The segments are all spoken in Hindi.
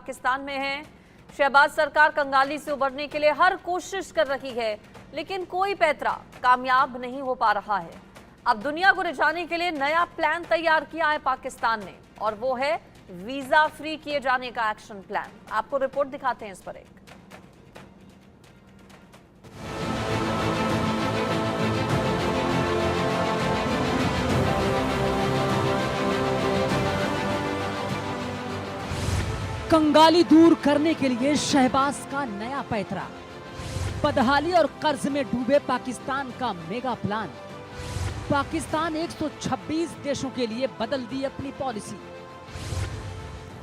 पाकिस्तान में हैं। शहबाज सरकार कंगाली से उबरने के लिए हर कोशिश कर रही है, लेकिन कोई पैतरा कामयाब नहीं हो पा रहा है। अब दुनिया को रिझाने के लिए नया प्लान तैयार किया है पाकिस्तान ने, और वो है वीजा फ्री किए जाने का एक्शन प्लान। आपको रिपोर्ट दिखाते हैं इस पर एक। कंगाली दूर करने के लिए शहबाज का नया पैतरा, बदहाली और कर्ज में डूबे पाकिस्तान का मेगा प्लान। पाकिस्तान 126 देशों के लिए बदल दी अपनी पॉलिसी।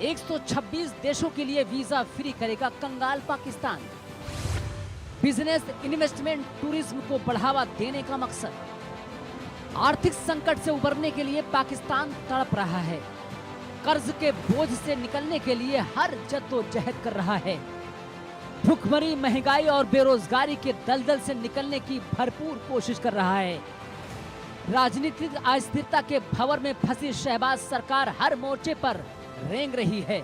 126 देशों के लिए वीजा फ्री करेगा कंगाल पाकिस्तान। बिजनेस, इन्वेस्टमेंट, टूरिज्म को बढ़ावा देने का मकसद। आर्थिक संकट से उबरने के लिए पाकिस्तान तड़प रहा है। कर्ज के बोझ से निकलने के लिए हर जद्दोजहद कर रहा है। भुखमरी, महंगाई और बेरोजगारी के दलदल से निकलने की भरपूर कोशिश कर रहा है। राजनीतिक अस्थिरता के भंवर में फंसी शहबाज सरकार हर मोर्चे पर रेंग रही है।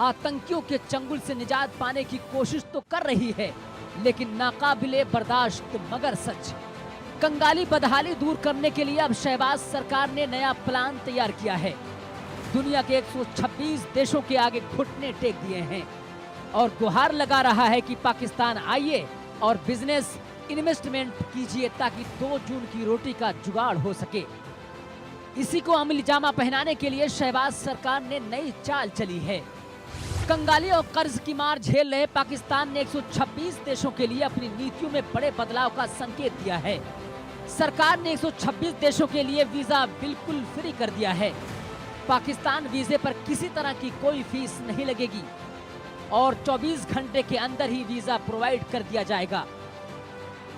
आतंकियों के चंगुल से निजात पाने की कोशिश तो कर रही है, लेकिन नाकाबिले बर्दाश्त मगर सच। कंगाली बदहाली दूर करने के लिए अब शहबाज सरकार ने नया प्लान तैयार किया है। दुनिया के 126 देशों के आगे घुटने टेक दिए हैं और गुहार लगा रहा है कि पाकिस्तान आइए और बिजनेस, इन्वेस्टमेंट कीजिए ताकि 2 जून की रोटी का जुगाड़ हो सके। इसी को अमली जामा पहनाने के लिए शहबाज सरकार ने नई चाल चली है। कंगाली और कर्ज की मार झेल रहे पाकिस्तान ने 126 देशों के लिए अपनी नीतियों में बड़े बदलाव का संकेत दिया है। सरकार ने 126 देशों के लिए वीजा बिल्कुल फ्री कर दिया है। पाकिस्तान वीजे पर किसी तरह की कोई फीस नहीं लगेगी और 24 घंटे के अंदर ही वीजा प्रोवाइड कर दिया जाएगा।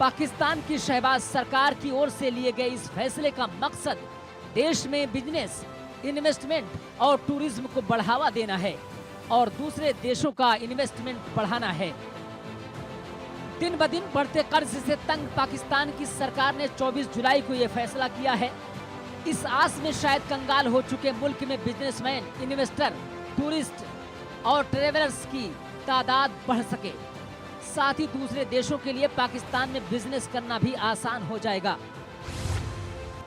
पाकिस्तान की शहबाज सरकार की ओर से लिए गए इस फैसले का मकसद देश में बिजनेस, इन्वेस्टमेंट और टूरिज्म को बढ़ावा देना है और दूसरे देशों का इन्वेस्टमेंट बढ़ाना है। दिन ब दिन बढ़ते कर्ज से तंग पाकिस्तान की सरकार ने 24 जुलाई को यह फैसला किया है। इस आस में शायद कंगाल हो चुके मुल्क में बिजनेसमैन, इन्वेस्टर, टूरिस्ट और ट्रेवलर्स की तादाद बढ़ सके। साथ ही दूसरे देशों के लिए पाकिस्तान में बिजनेस करना भी आसान हो जाएगा।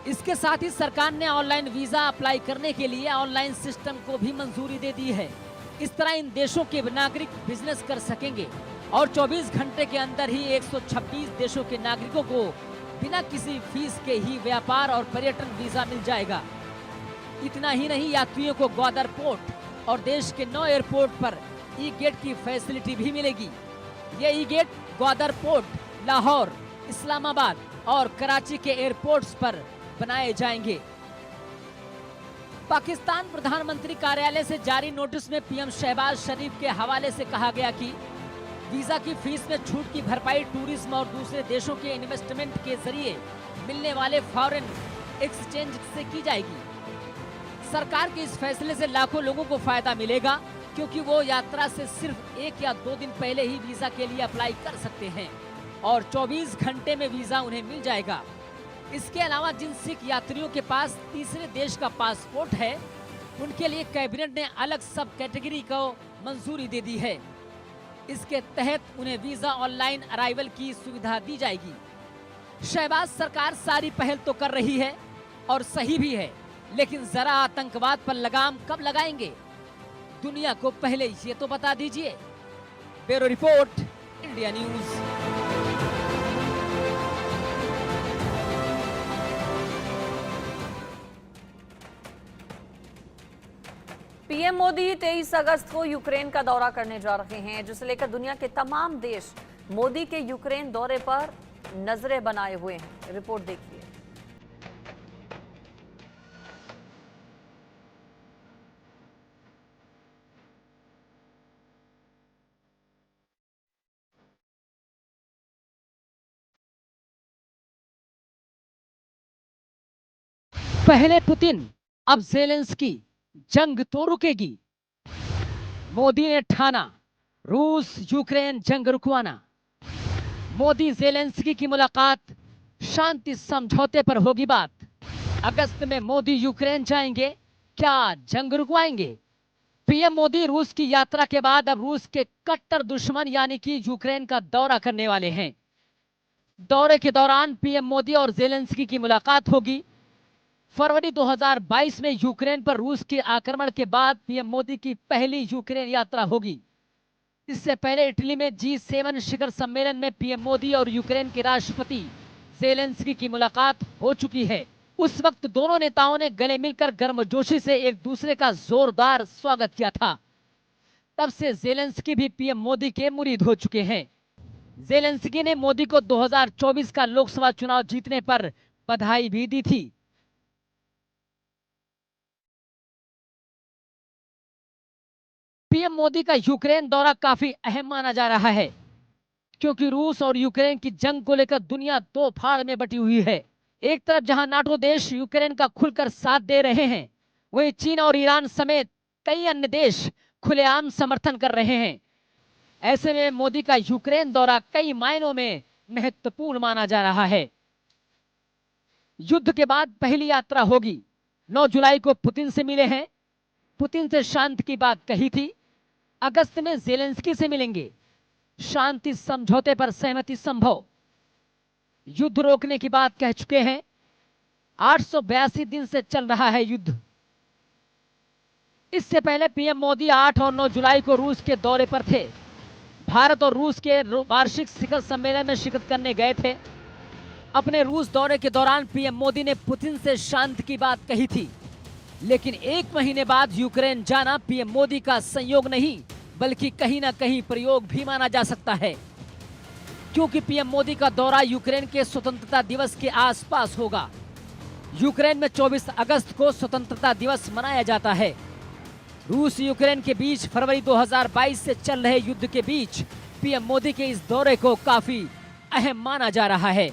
इसके साथ ही सरकार ने ऑनलाइन वीजा अप्लाई करने के लिए ऑनलाइन सिस्टम को भी मंजूरी दे दी है। इस तरह इन देशों के नागरिक बिजनेस कर सकेंगे और 24 घंटे के अंदर ही 126 देशों के नागरिकों को बिना किसी फीस के ही व्यापार और पर्यटन वीजा मिल जाएगा। इतना ही नहीं, यात्रियों को ग्वादर पोर्ट और देश के 9 एयरपोर्ट पर ई गेट की फैसिलिटी भी मिलेगी। ये ई गेट ग्वादर पोर्ट, लाहौर, इस्लामाबाद और कराची के एयरपोर्ट्स पर बनाए जाएंगे। पाकिस्तान प्रधानमंत्री कार्यालय से जारी नोटिस में पीएम शहबाज शरीफ के हवाले से कहा गया कि वीजा की फीस में छूट की भरपाई टूरिज्म और दूसरे देशों के इन्वेस्टमेंट के जरिए मिलने वाले फॉरेन एक्सचेंज से की जाएगी। सरकार के इस फैसले से लाखों लोगों को फायदा मिलेगा, क्योंकि वो यात्रा से सिर्फ 1 या 2 दिन पहले ही वीजा के लिए अप्लाई कर सकते हैं और 24 घंटे में वीजा उन्हें मिल जाएगा। इसके अलावा जिन सिख यात्रियों के पास तीसरे देश का पासपोर्ट है, उनके लिए कैबिनेट ने अलग सब कैटेगरी को मंजूरी दे दी है। इसके तहत उन्हें वीजा ऑनलाइन अराइवल की सुविधा दी जाएगी। शहबाज सरकार सारी पहल तो कर रही है और सही भी है, लेकिन जरा आतंकवाद पर लगाम कब लगाएंगे? दुनिया को पहले ये तो बता दीजिए। Bureau report, India news. PM Modi 23 अगस्त को यूक्रेन का दौरा करने जा रहे हैं, जिसे लेकर दुनिया के तमाम देश मोदी के यूक्रेन दौरे पर नजरें बनाए हुए हैं। रिपोर्ट देखिए। पहले पुतिन, अब ज़ेलेंस्की, जंग तो रुकेगी। मोदी ने ठाना रूस यूक्रेन जंग रुकवाना। मोदी ज़ेलेंस्की की मुलाकात, शांति समझौते पर होगी बात। अगस्त में मोदी यूक्रेन जाएंगे, क्या जंग रुकवाएंगे? पीएम मोदी रूस की यात्रा के बाद अब रूस के कट्टर दुश्मन यानी कि यूक्रेन का दौरा करने वाले हैं। दौरे के दौरान पीएम मोदी और जेलेंस्की की मुलाकात होगी। फरवरी 2022 में यूक्रेन पर रूस के आक्रमण के बाद पीएम मोदी की पहली यूक्रेन यात्रा होगी। इससे पहले इटली में G7 शिखर सम्मेलन में पीएम मोदी और यूक्रेन के राष्ट्रपति जेलेंस्की की मुलाकात हो चुकी है। उस वक्त दोनों नेताओं ने गले मिलकर गर्मजोशी से एक दूसरे का जोरदार स्वागत किया था। तब से जेलेंस्की भी पीएम मोदी के मुरीद हो चुके हैं। जेलेंस्की ने मोदी को 2024 का लोकसभा चुनाव जीतने पर बधाई भी दी थी। पीएम मोदी का यूक्रेन दौरा काफी अहम माना जा रहा है, क्योंकि रूस और यूक्रेन की जंग को लेकर दुनिया दो फाड़ में बटी हुई है। एक तरफ जहां नाटो देश यूक्रेन का खुलकर साथ दे रहे हैं, वहीं चीन और ईरान समेत कई अन्य देश खुलेआम समर्थन कर रहे हैं। ऐसे में मोदी का यूक्रेन दौरा कई मायनों में महत्वपूर्ण माना जा रहा है। युद्ध के बाद पहली यात्रा होगी। 9 जुलाई को पुतिन से मिले हैं। पुतिन से शांति की बात कही थी। अगस्त में जेलेंस्की से मिलेंगे। शांति समझौते पर सहमति संभव। युद्ध रोकने की बात कह चुके हैं। 882 दिन से चल रहा है युद्ध। इससे पहले पीएम मोदी 8 और 9 जुलाई को रूस के दौरे पर थे। भारत और रूस के वार्षिक शिखर सम्मेलन में शिरकत करने गए थे। अपने रूस दौरे के दौरान पीएम मोदी ने पुतिन से शांति की बात कही थी, लेकिन एक महीने बाद यूक्रेन जाना पीएम मोदी का संयोग नहीं, बल्कि कहीं ना कहीं प्रयोग भी माना जा सकता है, क्योंकि पीएम मोदी का दौरा यूक्रेन के स्वतंत्रता दिवस के आसपास होगा। यूक्रेन में 24 अगस्त को स्वतंत्रता दिवस मनाया जाता है। रूस यूक्रेन के बीच फरवरी 2022 से चल रहे युद्ध के बीच पीएम मोदी के इस दौरे को काफी अहम माना जा रहा है।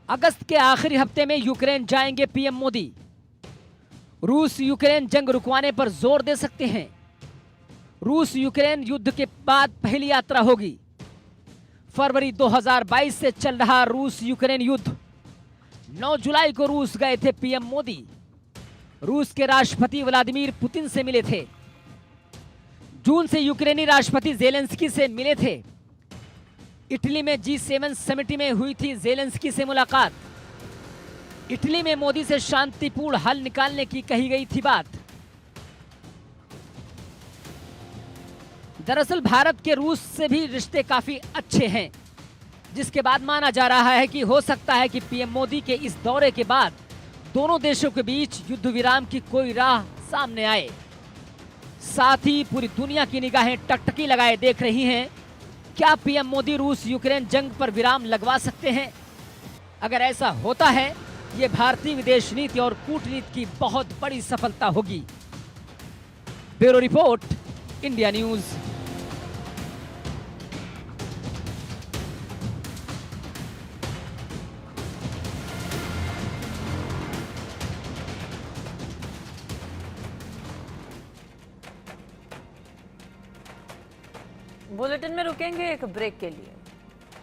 अगस्त के आखिरी हफ्ते में यूक्रेन जाएंगे पीएम मोदी। रूस यूक्रेन जंग रुकवाने पर जोर दे सकते हैं। रूस यूक्रेन युद्ध के बाद पहली यात्रा होगी। फरवरी 2022 से चल रहा रूस यूक्रेन युद्ध। 9 जुलाई को रूस गए थे पीएम मोदी। रूस के राष्ट्रपति व्लादिमीर पुतिन से मिले थे। जून से यूक्रेनी राष्ट्रपति जेलेंस्की से मिले थे। इटली में G7 समिट में हुई थी जेलेंस्की से मुलाकात। इटली में मोदी से शांतिपूर्ण हल निकालने की कही गई थी बात। दरअसल भारत के रूस से भी रिश्ते काफी अच्छे हैं, जिसके बाद माना जा रहा है कि हो सकता है कि पीएम मोदी के इस दौरे के बाद दोनों देशों के बीच युद्ध विराम की कोई राह सामने आए। साथ ही पूरी दुनिया की निगाहें टकटकी लगाए देख रही हैं, क्या पीएम मोदी रूस यूक्रेन जंग पर विराम लगवा सकते हैं? अगर ऐसा होता है, ये भारतीय विदेश नीति और कूटनीति की बहुत बड़ी सफलता होगी। Bureau report, India news. Bulletin में रुकेंगे एक ब्रेक के लिए।